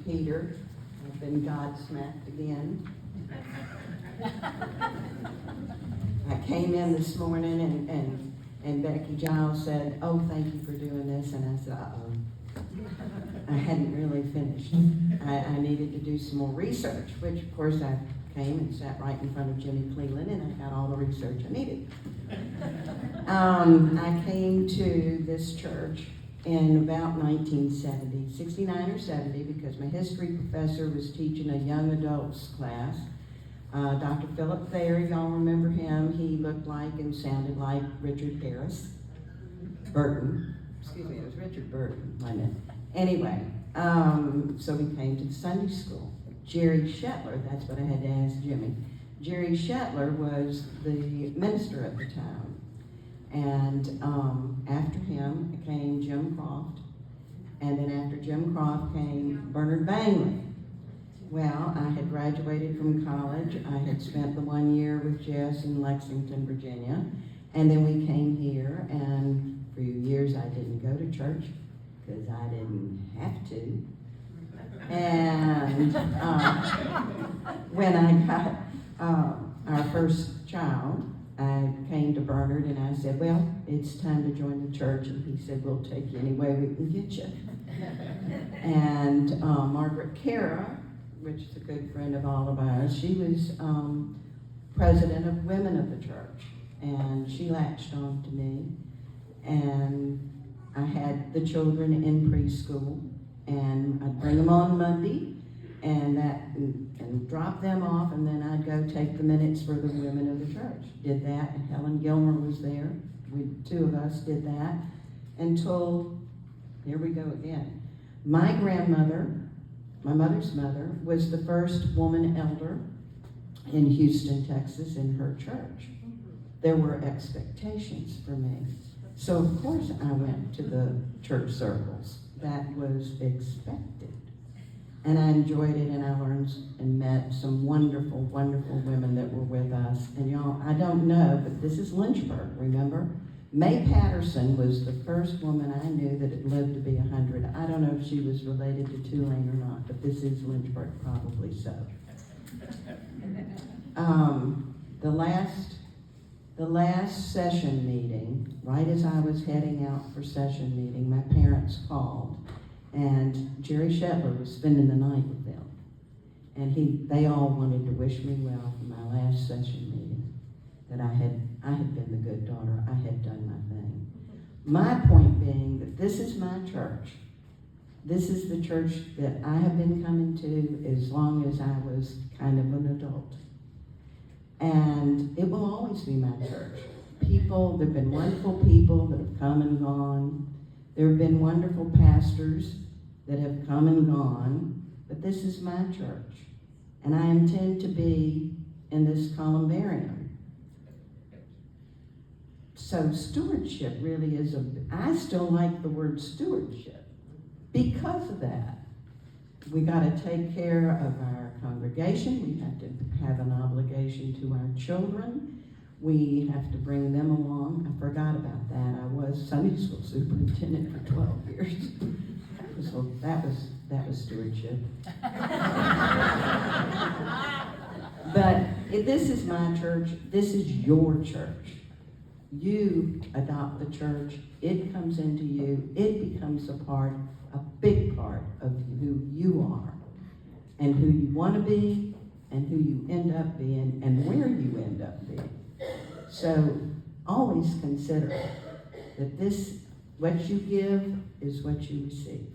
Peter. I've been godsmacked again. I came in this morning and Becky Giles said, "Oh, thank you for doing this," and I said, "Uh-oh." I hadn't really finished. I needed to do some more research, which of course I came and sat right in front of Jimmy Cleland and I got all the research I needed. I came to this church in about 1970, 69 or 70, because my history professor was teaching a young adults class. Dr. Philip Thayer, y'all remember him? He looked like and sounded like Richard Burton. Excuse me, it was Richard Burton, wasn't it? Anyway, so we came to the Sunday school. Jerry Shetler, that's what I had to ask Jimmy. Jerry Shetler was the minister at the time. And after him came Jim Croft. And then after Jim Croft came Bernard Bangley. Well, I had graduated from college. I had spent the 1 year with Jess in Lexington, Virginia. And then we came here, and for years I didn't go to church because I didn't have to. And when I got our first child, I came to Bernard and I said, "Well, it's time to join the church." And he said, "We'll take you any way we can get you." And Margaret Cara, which is a good friend of all of ours, she was president of Women of the Church. And she latched on to me. And I had the children in preschool. And I'd bring them on Monday and drop them off, and then I'd go take the minutes for the women of the church. Did that, and Helen Gilmer was there. Two of us did that until, here we go again. My grandmother, my mother's mother, was the first woman elder in Houston, Texas, in her church. There were expectations for me. So of course I went to the church circles. That was expected. And I enjoyed it, and I learned and met some wonderful, wonderful women that were with us. And y'all, I don't know, but this is Lynchburg, remember? May Patterson was the first woman I knew that had lived to be 100. I don't know if she was related to Tulane or not, but this is Lynchburg, probably so. The last session meeting, right as I was heading out for session meeting, my parents called, and Jerry Shetler was spending the night with them. And they all wanted to wish me well for my last session meeting, that I had been the good daughter, I had done my thing. My point being that this is my church. This is the church that I have been coming to as long as I was kind of an adult. And it will always be my church. There have been wonderful people that have come and gone. There have been wonderful pastors that have come and gone, but this is my church. And I intend to be in this columbarium. So stewardship really is I still like the word stewardship because of that. We got to take care of our congregation. We have to have an obligation to our children. We have to bring them along. I forgot about that. I was Sunday school superintendent for 12 years. That was stewardship. But this is my church. This is your church. You adopt the church. It comes into you. It becomes a big part of who you are and who you want to be and who you end up being and where you end up being. So always consider that what you give is what you receive.